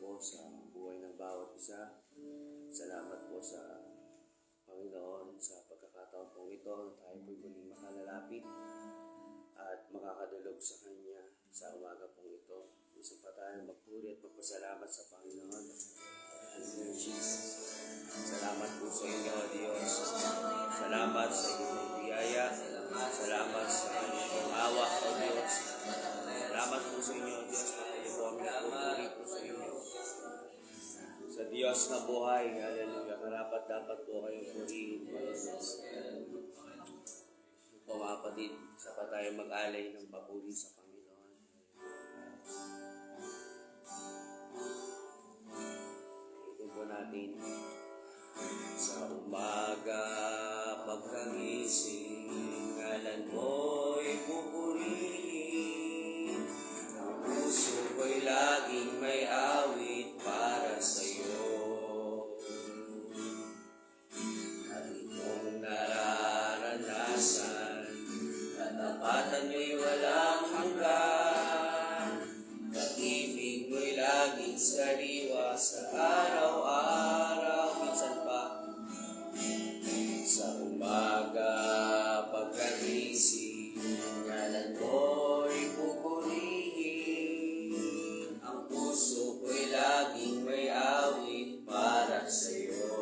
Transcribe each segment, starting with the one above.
po sa buhay ng bawat isa. Salamat po sa Panginoon sa pagkakataon pong ito na tayo po'y muling makalalapit at makakadulog sa Kanya sa umaga pong ito. Gusto pa tayo magpuri at magpasalamat sa Panginoon. Salamat po sa inyo, Diyos. Salamat sa inyong biyaya. Salamat sa inyong awa, O Diyos. Salamat po sa inyo, Diyos, na kayo po ang nagpupuri po sa inyo. Sa Diyos na buhay, hallelujah, karapat dapat po kayong purihin, Panginoon. Po mga kapatid, sa pa tayo mag-alay ng papuri sa Panginoon. Ito po natin. Sa umaga, pagkagising, ngalan mo'y pupurihin. Ang puso ko'y laging may awit para sa'yo. At itong nararanasan, katapatan mo'y walang hanggan. Pag-ibig mo'y laging sariwa sa araw-araw. Minsan pa, sa umaga, pagkagising, ngalan mo'y pupurihin. Ang puso ko'y laging may awit para sa'yo.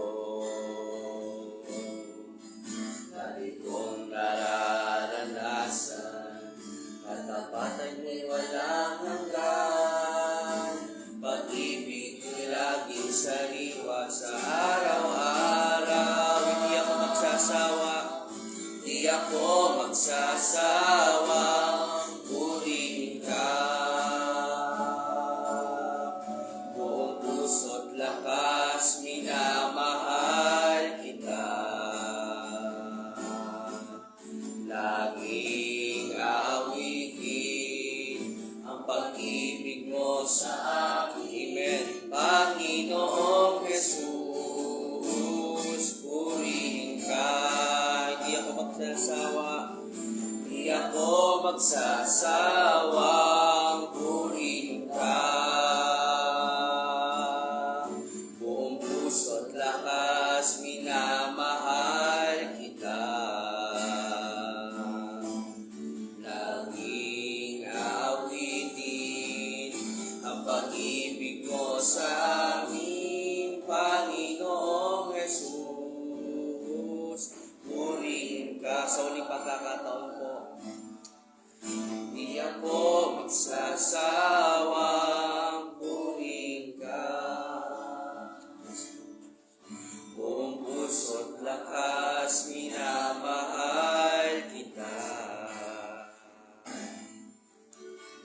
Dahil kong nararanasan, katapatan mo'y walang hanggan. Pag-ibig ko'y laging sariwa sa araw-araw. Hindi ako magsasawa, di ako magsasawa, purihin ka. Buong puso't lakas, minamahal kita. Laging aawitin ang pag-ibig mo sa akin. Amen. Panginoong Jesus, purihin ka. Hindi ako magsasawang purihin ka. Buong puso't lakas, minamahal kita. Laging aawitin ang pag-ibig mo sa amin, Panginoong Jesus, purihin ka. Sa uling pagkakataon po, di ako magsasawang purihin ka. Buong puso't lakas, minamahal kita.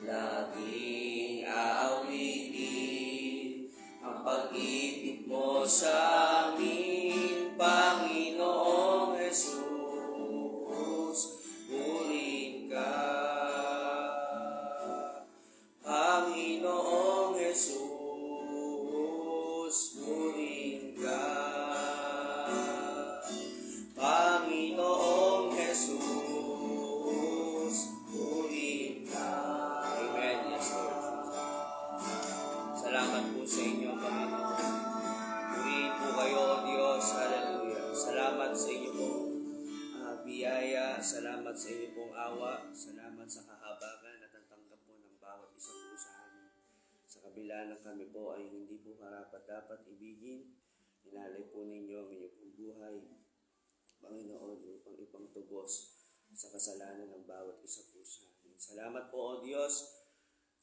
Laging aawitin ang pag-ibig mo sa amin, Panginoong Jesus, purihin ka. Panginoong Jesus, purihin ka. Panginoong Jesus, purihin ka. Amen. Yes, Lord. Salamat po sa inyo, Panginoon. Purihin po kayo, O Diyos. Hallelujah. Salamat sa inyo pong biyaya. Salamat sa inyo pong awa. Salamat sa kahabagan at ang tanggap po ng bawat isa po sa amin. Sa kabila ng kami po ay hindi po karapat-dapat ibigin. Inalay po ninyo ang inyong pong buhay, Panginoon, upang ipangtubos sa kasalanan ng bawat isa po sa amin. Salamat po, O Diyos.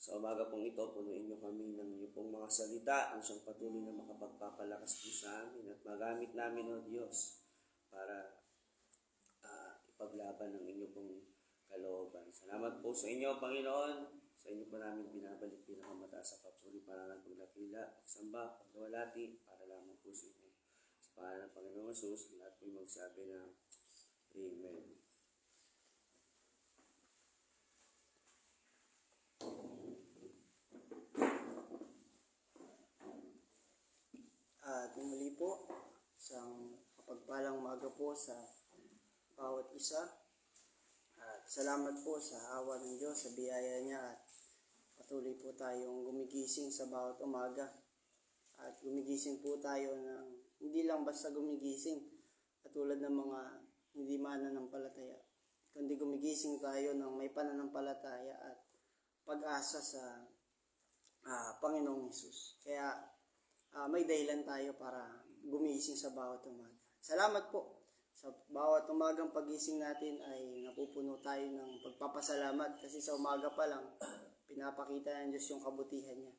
Sa umaga pong ito, punuin niyo kami ng inyong pong mga salita na siyang patuloy na makapagpapalakas po sa amin at magamit namin, O Diyos, para ipaglaban ng inyong pong kalooban. Salamat po sa inyo, Panginoon. Sa inyo po namin binabalik pinakamataas sa papuri, parangal, pagdakila, pagsamba, pagdawalati, para lamang po sa inyo. Sa pangalan ng Panginoong Jesus, lahat po yung magsabi na Amen. At muli po, isang kapagpalang umaga po sa bawat isa. At salamat po sa awa ng Diyos, sa biyaya niya, at patuloy po tayong gumigising sa bawat umaga At gumigising po tayo ng hindi lang basta gumigising katulad ng mga hindi mananampalataya, kundi gumigising tayo ng may pananampalataya at pag-asa sa Panginoong Hesus. Kaya may dahilan tayo para gumising sa bawat umaga. Salamat po. Sa bawat umagang pagising natin ay napupuno tayo ng pagpapasalamat kasi sa umaga pa lang pinapakita ng Diyos yung kabutihan niya.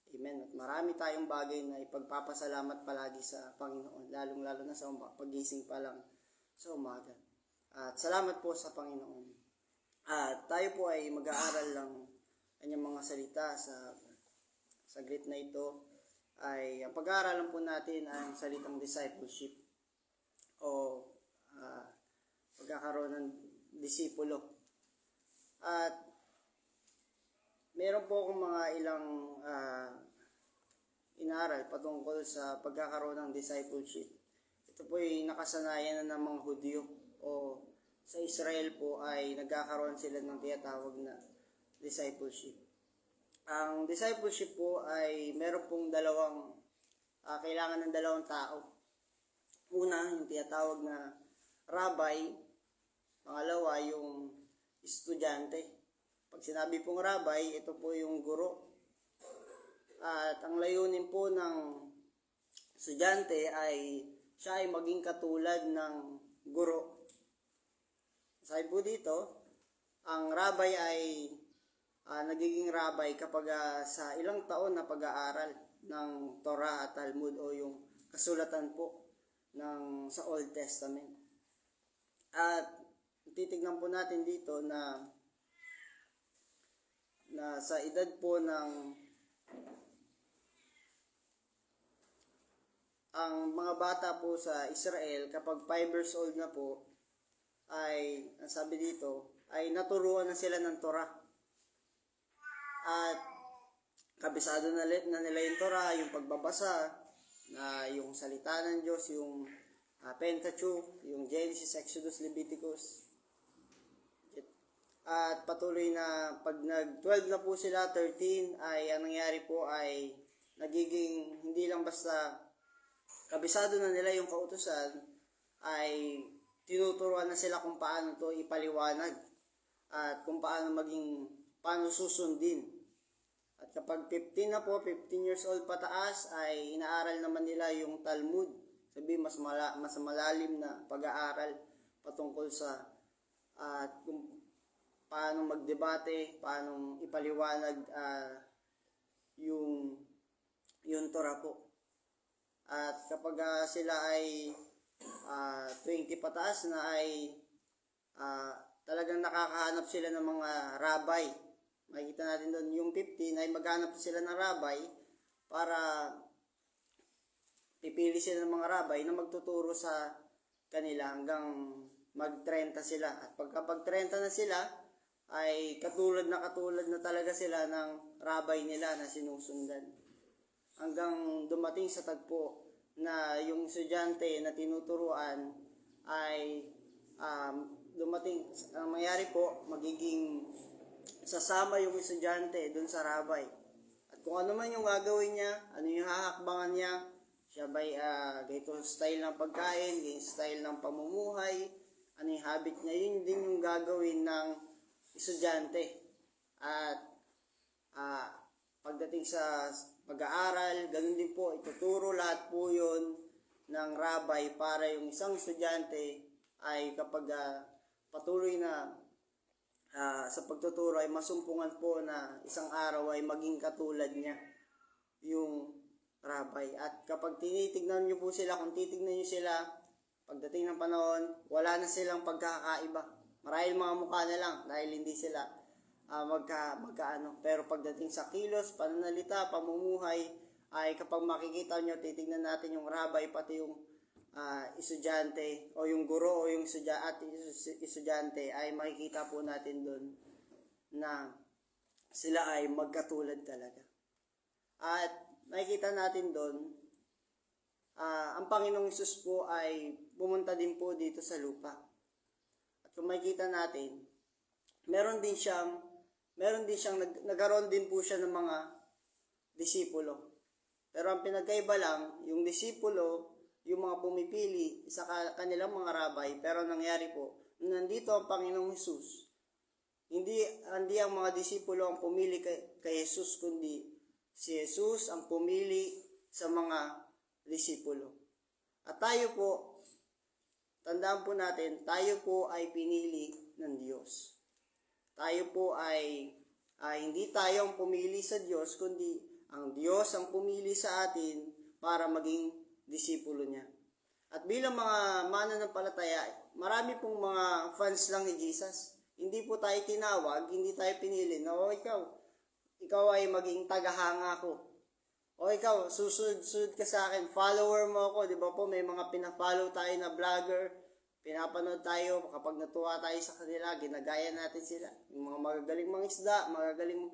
Amen. At marami tayong bagay na ipagpapasalamat palagi sa Panginoon, lalong-lalo na sa pagising pa lang sa umaga. At salamat po sa Panginoon. At tayo po ay mag-aaral ng kanyang mga salita sa saglit na ito. Ay ang pag-aaralan po natin ay ang salitang discipleship o pagkakaroon ng disipulo. At meron po akong mga ilang inaral patungkol sa pagkakaroon ng discipleship. Ito po ay nakasanayan na ng mga Hudyo o sa Israel po ay nagkakaroon sila ng tinatawag na discipleship. Ang discipleship po ay meron pong kailangan ng dalawang tao. Una, yung tinatawag na rabbi. Pangalawa, yung estudyante. Pag sinabi pong rabbi, ito po yung guro. At ang layunin po ng estudyante ay siya ay maging katulad ng guro. Sabi po dito, ang rabbi ay nagiging rabbi kapag sa ilang taon na pag-aaral ng Torah at Talmud o yung kasulatan po sa Old Testament. At titignan po natin dito na sa edad po ang mga bata po sa Israel kapag 5 years old na po ay sabi dito ay naturuan na sila ng Torah. At kabisado na nila yung Torah, yung pagbabasa, yung salita ng Diyos, yung Pentateuch, yung Genesis, Exodus, Leviticus. At patuloy na pag nag-12 na po sila, 13, ay ang nangyari po ay nagiging hindi lang basta kabisado na nila yung kautusan, ay tinuturuan na sila kung paano to ipaliwanag at kung paano susundin. At kapag 15 na po, 15 years old pataas, ay inaaral naman nila yung Talmud. Sabi mas malalim na pag-aaral patungkol sa kung paano magdebate, paano ipaliwanag yung Torah po. At kapag sila ay 20 pataas na ay talagang nakakahanap sila ng mga rabbi. Makikita natin doon yung 15 ay maghanap sila ng rabbi para pipili sila ng mga rabbi na magtuturo sa kanila hanggang mag-30 sila. At pagkapag 30 na sila, ay katulad na talaga sila ng rabbi nila na sinusundan. Hanggang dumating sa tagpo na yung estudyante na tinuturuan ay ang mangyari po, magiging sasama yung estudyante dun sa rabbi. At kung ano man yung gagawin niya, ano yung hahakbangan niya, siya ba'y ganito style ng pagkain, ganito style ng pamumuhay, ano yung habit niya, yun din yung gagawin ng estudyante. At pagdating sa pag-aaral, ganun din po, ituturo lahat po yun ng rabbi para yung isang estudyante ay kapag patuloy na sa pagtuturo ay masumpungan po na isang araw ay maging katulad niya yung rabbi. At kapag tinitignan niyo po sila, kung titignan niyo sila, pagdating ng panahon, wala na silang pagkakaiba. Marahil mga mukha na lang dahil hindi sila magkaano. Pero pagdating sa kilos, pananalita, pamumuhay, ay kapag makikita niyo, titignan natin yung rabbi pati yung estudyante o yung guro o yung estudyante ay makikita po natin doon na sila ay magkatulad talaga. At makikita natin doon ang Panginoong Hesus po ay pumunta din po dito sa lupa. At kung makikita natin, nagkaroon din po siya ng mga disipulo. Pero ang pinagkaiba lang, yung disipulo, yung mga pumipili sa kanilang mga rabay, pero nangyari po, nandito ang Panginoong Hesus. Hindi ang mga disipulo ang pumili kay Jesus, kundi si Jesus ang pumili sa mga disipulo. At tayo po, tandaan po natin, tayo po ay pinili ng Diyos. Tayo po ay hindi tayo ang pumili sa Diyos, kundi ang Diyos ang pumili sa atin para maging disipulo niya. At bilang mga mananampalataya, marami pong mga fans lang ni Jesus. Hindi po tayo tinawag, hindi tayo pinili na, ikaw ay maging tagahanga ko. O ikaw, susunod ka sa akin, follower mo ako. Di ba po, may mga pinafollow tayo na vlogger, pinapanood tayo, kapag natuwa tayo sa kanila, ginagaya natin sila. Yung mga magagaling mangisda, magagaling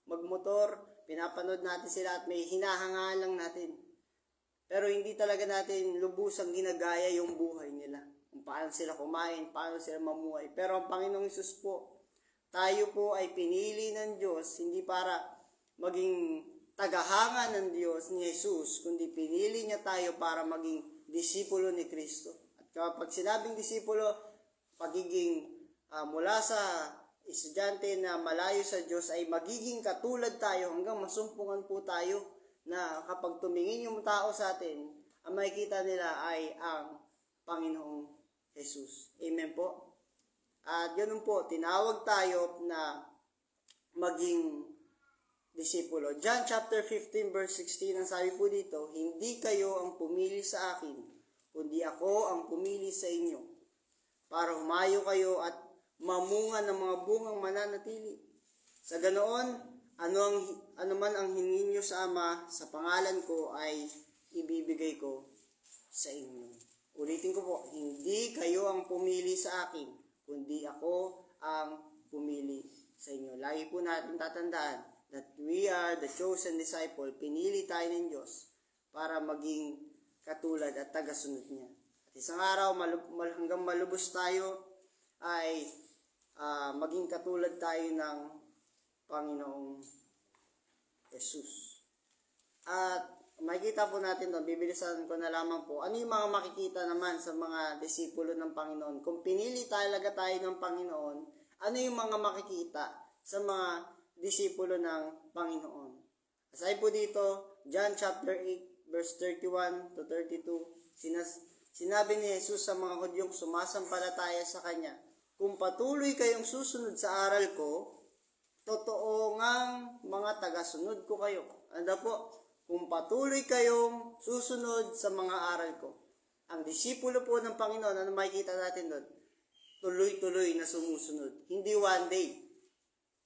magmotor, pinapanood natin sila at may hinahangaan lang natin. Pero hindi talaga natin lubusang ginagaya yung buhay nila. Kung paano sila kumain, paano sila mamuhay. Pero ang Panginoong Hesus po, tayo po ay pinili ng Diyos, hindi para maging tagahanga ng Diyos ni Jesus, kundi pinili niya tayo para maging disipulo ni Kristo. At kapag sinabing disipulo, pagiging mula sa estudyante na malayo sa Diyos ay magiging katulad tayo hanggang masumpungan po tayo na kapag tumingin yung tao sa atin, ang makikita nila ay ang Panginoong Jesus. Amen po. At ganun po, tinawag tayo na maging disipulo. John chapter 15 verse 16, ang sabi po dito, hindi kayo ang pumili sa akin, kundi ako ang pumili sa inyo, para humayo kayo at mamunga ng mga bungang mananatili. Sa ganoon, ano man ang hingin nyo sa Ama, sa pangalan ko ay ibibigay ko sa inyo. Ulitin ko po, hindi kayo ang pumili sa akin, kundi ako ang pumili sa inyo. Lagi po natin tatandaan that we are the chosen disciple. Pinili tayo ng Diyos para maging katulad at tagasunod niya. At isang araw, hanggang malubos tayo, ay maging katulad tayo ng Panginoong Jesus. At makikita po natin doon, bibilisan ko na lamang po, ano yung mga makikita naman sa mga disipulo ng Panginoon. Kung pinili talaga tayo ng Panginoon, ano yung mga makikita sa mga disipulo ng Panginoon? Aside po dito, John chapter 8, verse 31 to 32, sinabi ni Jesus sa mga Hudyong sumasampalataya sa Kanya, kung patuloy kayong susunod sa aral ko, totoo ngang mga tagasunod ko kayo. Ano po? Kung patuloy kayong susunod sa mga aral ko. Ang disipulo po ng Panginoon, ano makikita natin doon? Tuloy-tuloy na sumusunod. Hindi one day.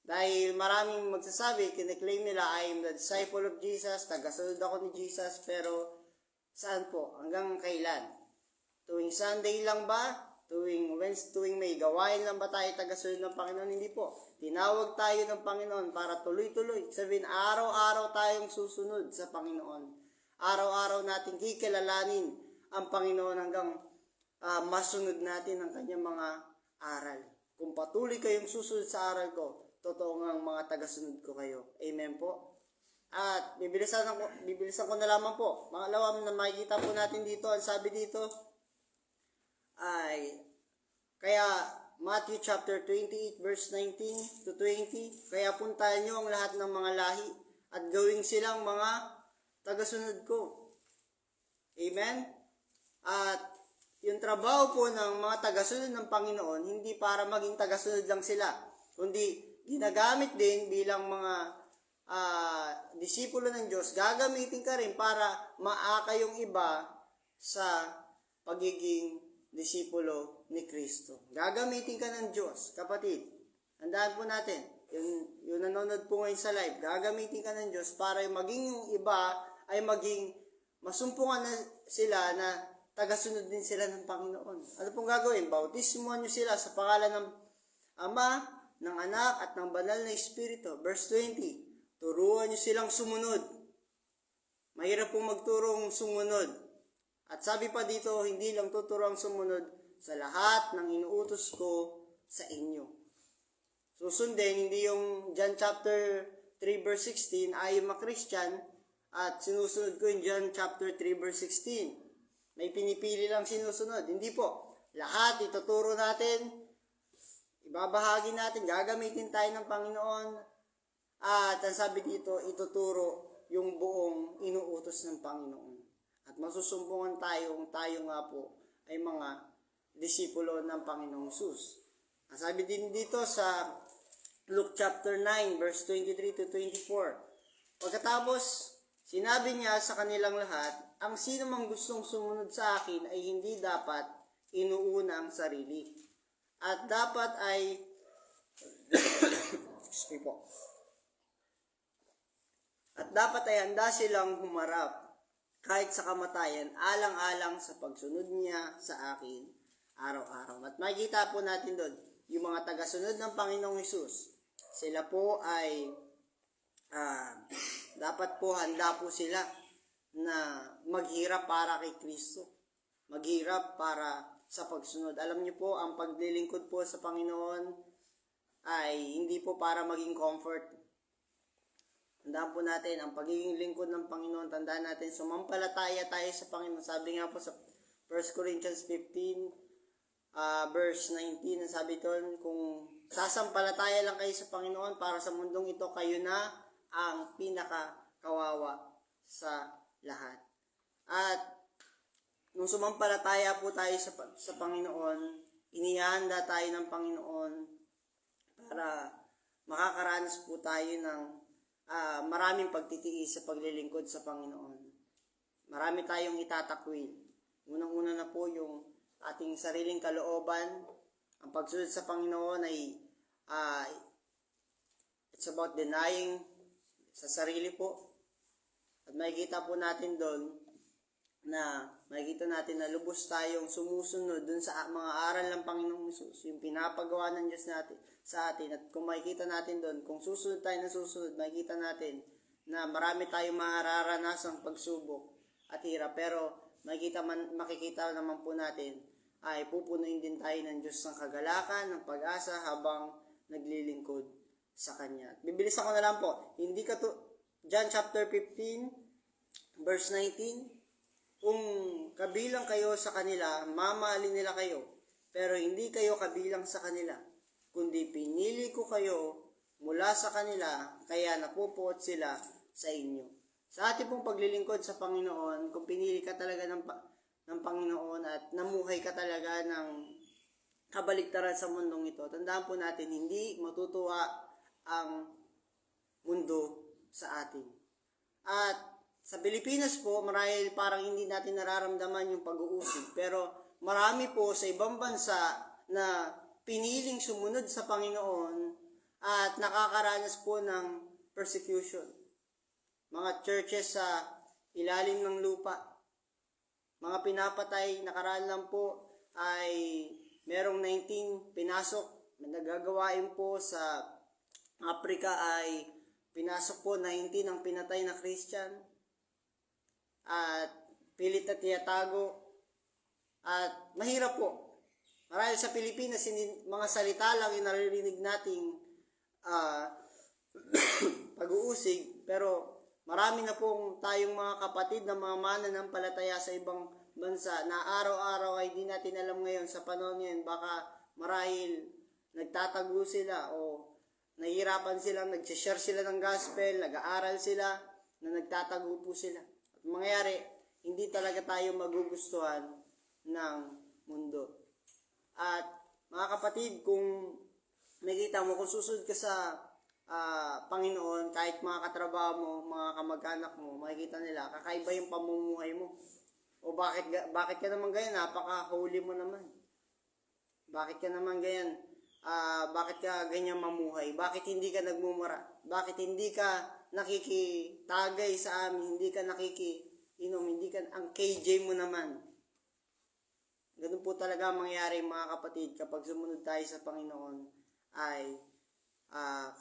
Dahil maraming magsasabi, kiniklaim nila, I am the disciple of Jesus, tagasunod ako ni Jesus, pero saan po? Hanggang kailan? Tuwing Sunday lang ba? Tuwing May gawain lang ba tayo tagasunod ng Panginoon? Hindi po. Tinawag tayo ng Panginoon para tuloy-tuloy. Sabihin, araw-araw tayong susunod sa Panginoon. Araw-araw natin kikilalanin ang Panginoon hanggang masunod natin ang kanyang mga aral. Kung patuloy kayong susunod sa aral ko, totoo nga ang mga tagasunod ko kayo. Amen po. At bibilisan ko na lamang po. Pangalawa na makikita po natin dito, ang sabi dito ay, kaya Matthew chapter 28 verse 19 to 20, kaya puntahan nyo ang lahat ng mga lahi at gawing silang mga tagasunod ko. Amen? At yung trabaho po ng mga tagasunod ng Panginoon, hindi para maging tagasunod lang sila, kundi ginagamit din bilang mga disipulo ng Diyos, gagamitin ka rin para maaka yung iba sa pagiging disipulo ni Kristo. Gagamitin ka ng Diyos, kapatid. Handaan po natin, yung nanonood po ngayon sa live, gagamitin ka ng Diyos para maging yung iba ay maging masumpungan na sila na tagasunod din sila ng Panginoon. Ano pong gagawin? Bautismuhan nyo sila sa pangalan ng Ama, ng Anak, at ng Banal na Espiritu. Verse 20, turuan nyo silang sumunod. Mahirap pong magturong sumunod. At sabi pa dito, hindi lang tuturang sumunod sa lahat ng inuutos ko sa inyo. Susundin, hindi yung John chapter 3 verse 16, ayon mga Christian, at sinusunod ko yung John chapter 3 verse 16. May pinipili lang sinusunod. Hindi po. Lahat ituturo natin, ibabahagi natin, gagamitin tayo ng Panginoon. At ang sabi dito, ituturo yung buong inuutos ng Panginoon. At masusumbungan tayo kung tayo nga po ay mga disipulo ng Panginoong Hesus. Ang sabi din dito sa Luke chapter 9 verse 23 to 24. Pagkatapos, sinabi niya sa kanilang lahat, ang sino mang gustong sumunod sa akin ay hindi dapat inuuna ang sarili. At dapat ay excuse me po. At dapat ay handa silang humarap kahit sa kamatayan, alang-alang sa pagsunod niya sa akin araw-araw. At makikita po natin doon, yung mga tagasunod ng Panginoong Hesus, sila po ay dapat po handa po sila na maghirap para kay Kristo. Maghirap para sa pagsunod. Alam niyo po, ang paglilingkod po sa Panginoon ay hindi po para maging comfort. Tandaan po natin, ang pagiging lingkod ng Panginoon, tandaan natin, sumampalataya tayo sa Panginoon. Sabi nga po sa 1 Corinthians 15, verse 19, ang sabi doon, kung sasampalataya lang kayo sa Panginoon para sa mundong ito, kayo na ang pinakakawawa sa lahat. At nung sumampalataya po tayo sa Panginoon, inihanda tayo ng Panginoon para makakaranas po tayo ng maraming pagtitiis sa paglilingkod sa Panginoon. Marami tayong itatakwil. Unang-una na po yung ating sariling kalooban. Ang pagsunod sa Panginoon ay it's about denying sa sarili po. At makikita po natin doon na makikita natin na lubos tayong sumusunod dun sa mga aral ng Panginoong Hesus, yung pinapagawa ng Diyos natin sa atin. At kung makikita natin doon, kung susunod tayo na susunod, makikita natin na marami tayong mararanasang pagsubok at hirap. Pero makikita naman po natin ay pupunuin din tayo ng Diyos ng kagalakan, ng pag-asa habang naglilingkod sa Kanya. Bibilisan ko na lang po. John chapter 15, verse 19, kung kabilang kayo sa kanila, mamahalin nila kayo, pero hindi kayo kabilang sa kanila, kundi pinili ko kayo mula sa kanila, kaya napupuot sila sa inyo. Sa ating pong paglilingkod sa Panginoon, kung pinili ka talaga ng Panginoon at namuhay ka talaga ng kabaligtaran sa mundong ito, tandaan po natin, hindi matutuwa ang mundo sa atin. At sa Pilipinas po, marahil parang hindi natin nararamdaman yung pag-uusig. Pero marami po sa ibang bansa na piniling sumunod sa Panginoon at nakakaranas po ng persecution. Mga churches sa ilalim ng lupa. Mga pinapatay, nakaraan lang po ay merong 19 pinasok. Nagagawain po sa Africa ay pinasok po 19 ang pinatay na Christian. At pilit na tiyatago. At mahirap po. Marahil sa Pilipinas, mga salita lang yung naririnig nating pag-uusig. Pero marami na pong tayong mga kapatid na mga mananampalataya sa ibang bansa na araw-araw ay di natin alam ngayon sa panahon ngayon. Baka marahil nagtatago sila o nahihirapan sila, nag-share sila ng gospel, nag-aaral sila, na nagtatago po sila. Mangyayari, hindi talaga tayo magugustuhan ng mundo. At mga kapatid, kung nakita mo, kung susunod ka sa Panginoon, kahit mga katrabaho mo, mga kamag-anak mo, makikita nila, kakaiba yung pamumuhay mo. O bakit ka naman ganyan? Napaka-holy mo naman. Bakit ka naman ganyan? Bakit ka ganyan mamuhay? Bakit hindi ka nagmumura? Bakit hindi ka nakikitagay sa amin? Hindi ka hindi ka, ang KJ mo naman. Ganun po talaga mangyayari mga kapatid kapag sumunod tayo sa Panginoon ay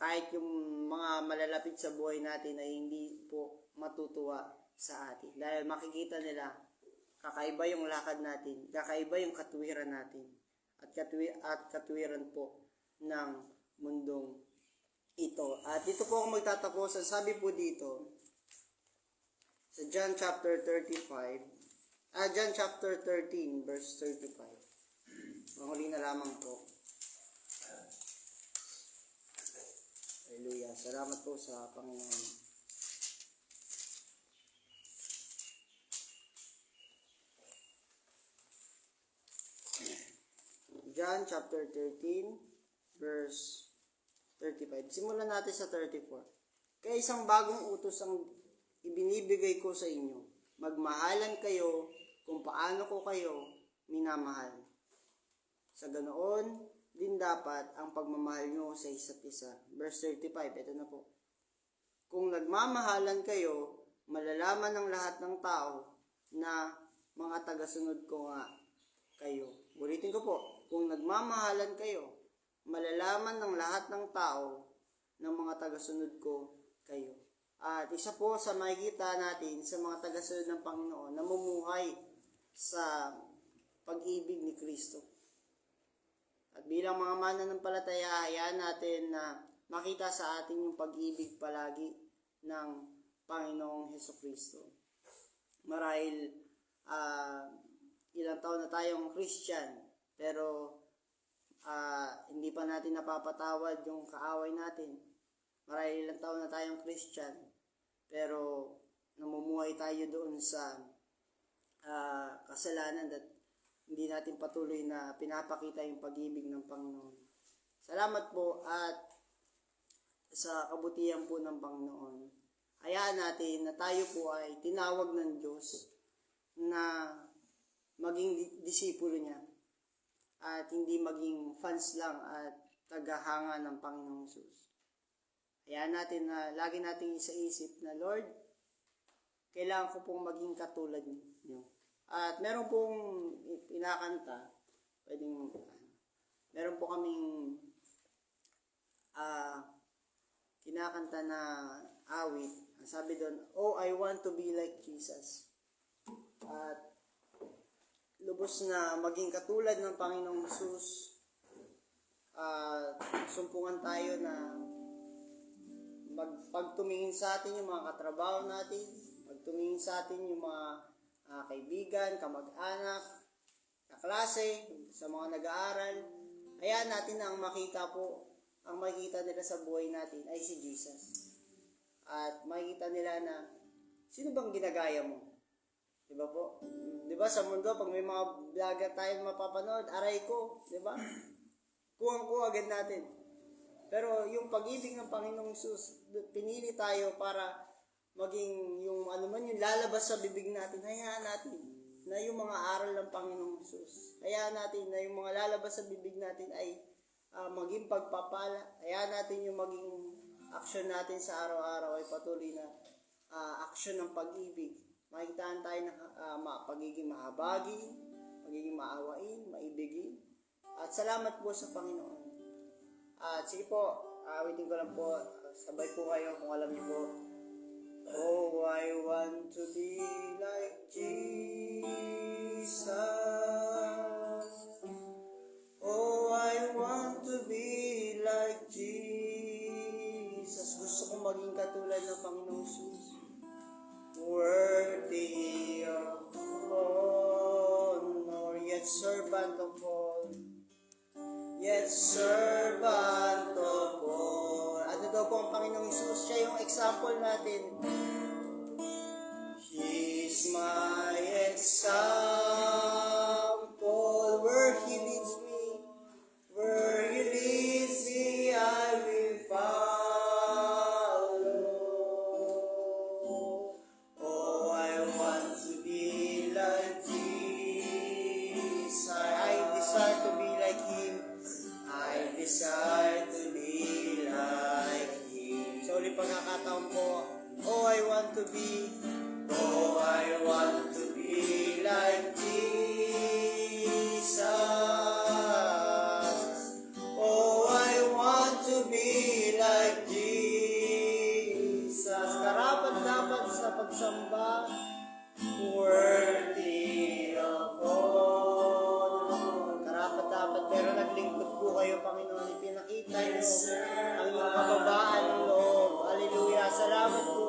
kahit yung mga malalapit sa buhay natin ay hindi po matutuwa sa atin. Dahil makikita nila kakaiba yung lakad natin, kakaiba yung katuwiran natin at katuwiran po ng mundong ito. At dito po ako magtatapos. Sabi po dito, John chapter 35. John chapter 13, verse 35. Panghuli na lamang po. Hallelujah. Salamat po sa Panginoon. John chapter 13, verse 35. Simulan natin sa 34. Kaya isang bagong utos ang ibinibigay ko sa inyo. Magmahalan kayo kung paano ko kayo minamahal. Sa ganoon din dapat ang pagmamahal nyo sa isa't isa. Verse 35, ito na po. Kung nagmamahalan kayo, malalaman ng lahat ng tao na mga tagasunod ko nga kayo. Ulitin ko po, kung nagmamahalan kayo, malalaman ng lahat ng tao ng mga tagasunod ko kayo. At isa po sa makikita natin sa mga tagasunod ng Panginoon, namumuhay sa pag-ibig ni Kristo. At bilang mga mananampalataya, hayaan natin na makita sa atin yung pag-ibig palagi ng Panginoong Hesukristo. Marahil ilang taon na tayong Christian, pero hindi pa natin napapatawad yung kaaway natin. Marahil ilang taon na tayong Christian, pero namumuhay tayo doon sa kasalanan at hindi natin patuloy na pinapakita yung pag-ibig ng Panginoon. Salamat po at sa kabutihan po ng Panginoon. Hayaan natin na tayo po ay tinawag ng Diyos na maging disipulo niya at hindi maging fans lang at tagahanga ng Panginoong Jesus. Hayaan natin na lagi nating isaisip na, Lord, kailangan ko pong maging katulad niyo. At meron pong pinakanta, meron po kaming kinakanta na awit. Sabi doon, oh, I want to be like Jesus. At lubos na maging katulad ng Panginoong Jesus. Sumpungan tayo na pagtumingin sa atin yung mga katrabaho natin, pagtumingin sa atin yung mga kaibigan, kamag-anak, kaklase, sa mga nag-aaral. Hayaan natin na ang makita nila sa buhay natin ay si Jesus. At makikita nila na, sino bang ginagaya mo? Diba po? Diba sa mundo, pag may mga vlogger tayong mapapanood, aray ko, diba? Kuhang-kuha agad natin. Pero yung pag-ibig ng Panginoong Jesus, pinili tayo para maging yung yung lalabas sa bibig natin. Hayaan natin na yung mga aral ng Panginoong Jesus. Hayaan natin na yung mga lalabas sa bibig natin ay maging pagpapala. Hayaan natin yung maging aksyon natin sa araw-araw ay patuloy na aksyon ng pag-ibig. Makitaan tayo ng pagiging mahabagin, pagiging maawain, maibigin. At salamat po sa Panginoon. At sige po, awitin ko lang po. Sabay po kayo kung alam niyo po. Oh, I want to be like Jesus. Oh, I want to be like Jesus. Gusto kong maging katulad ng Panginoong Jesus. Worthy of honor, yet servant of all. Yet servant of all. Ano daw po ang Panginoong Jesus? Siya yung example natin. He's my example. Where He leads me, where He leads me, I will follow. Oh, I want to be like Jesus. I desire to be like Him. I desire to be like Him. Sa ulit pagkakataon po, oh, I want to be like Jesus. Oh, I want to be like Jesus. Karapat-dapat sa pagsamba, worthy of all. Karapat-dapat, pero naglingkod po kayo, Panginoon. Ipinakita niyo ang iyong kababaan ng loob. Hallelujah. Salamat po.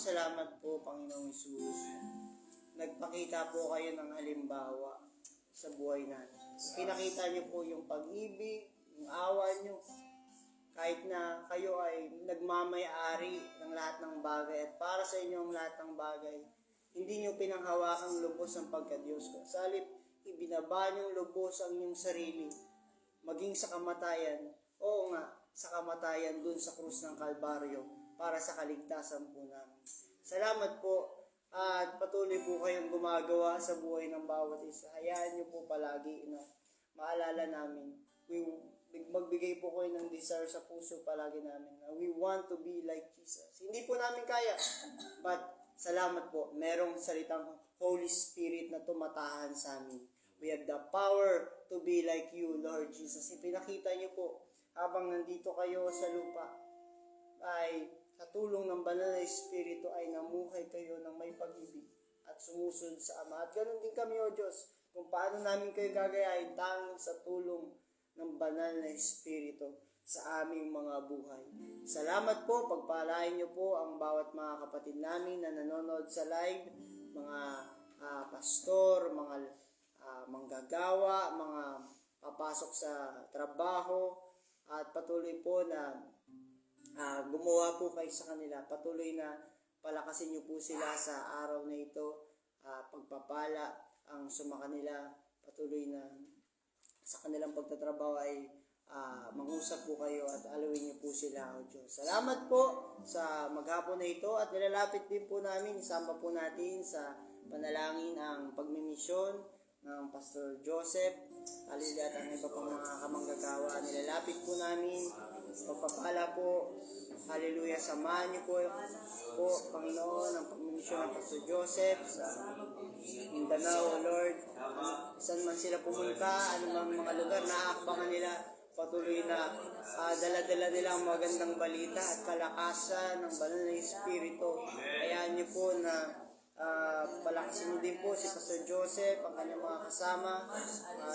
salamat po, Panginoong Hesus. Nagpakita po kayo ng halimbawa sa buhay natin. Pinakita niyo po yung pag-ibig, yung awa niyo. Kahit na kayo ay nagmamay-ari ng lahat ng bagay at para sa inyo ang lahat ng bagay, hindi niyo pinanghawakang lubos ang pagka-Diyos ko. Sa halip, ibinaba niyong lubos ang inyong sarili, maging sa kamatayan. Oo nga, sa kamatayan dun sa krus ng Kalbaryo para sa kaligtasan po namin. Salamat po at patuloy po kayong gumagawa sa buhay ng bawat isa. Hayaan niyo po palagi na maalala namin. Magbigay po kayo ng desire sa puso palagi namin na we want to be like Jesus. Hindi po namin kaya, but salamat po, merong salitang Holy Spirit na tumatahan sa amin. We have the power to be like you, Lord Jesus. Ipinakita niyo po habang nandito kayo sa lupa ay sa tulong ng banal na Espiritu ay namuhay kayo ng may pag-ibig at sumusunod sa Ama. At ganoon din kami, O Diyos, kung paano namin kayo gagayahin tanging sa tulong ng banal na Espiritu sa aming mga buhay. Salamat po, pagpalain niyo po ang bawat mga kapatid namin na nanonood sa live, mga pastor, mga manggagawa, mga papasok sa trabaho, at patuloy po na gumawa po kayo sa kanila. Patuloy na palakasin niyo po sila sa araw na ito. Pagpapala ang sumakanila. Patuloy na sa kanilang pagtatrabaho ay mangusap po kayo at alawin niyo po sila, O Diyos. Salamat po sa maghapon na ito at nilalapit din po namin, isama po natin sa panalangin ang pagmimisyon ng Pastor Joseph. Hallelujah, at ang iba pang mga kamanggagawa. Nilalapit po namin, pagpapala po. Hallelujah, samahan niyo po, Panginoon, ang pagmimisyon ng Pastor Joseph sa Mindanao, Lord. Saan man sila pumunta, anumang mga lugar na aakbangan nila, patuloy na dala-dala nila ang magandang balita at kalakasan ng banal na Espiritu. Hayaan niyo po na palakasin niyo din po si Pastor Joseph, ang kanyang mga kasama.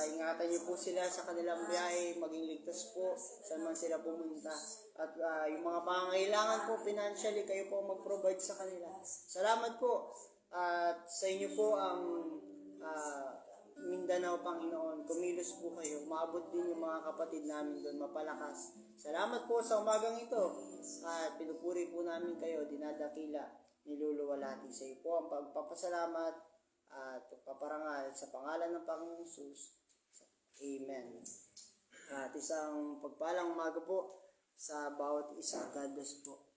Ingatan niyo po sila sa kanilang biyahe, maging ligtas po saan man sila pumunta. At yung mga pangangailangan po financially, kayo po mag-provide sa kanila. Salamat po. At sa inyo po ang Mindanao, Panginoon. Kumilos po kayo. Maabot din yung mga kapatid namin doon, mapalakas. Salamat po sa umagang ito. At pinupuri po namin kayo, dinadakila, niluluwalhati sa iyo po ang pagpapasalamat at pagpaparangal sa pangalan ng Panginoong Jesus. Amen. At isang pagpalang umaga po sa bawat isa. God bless po.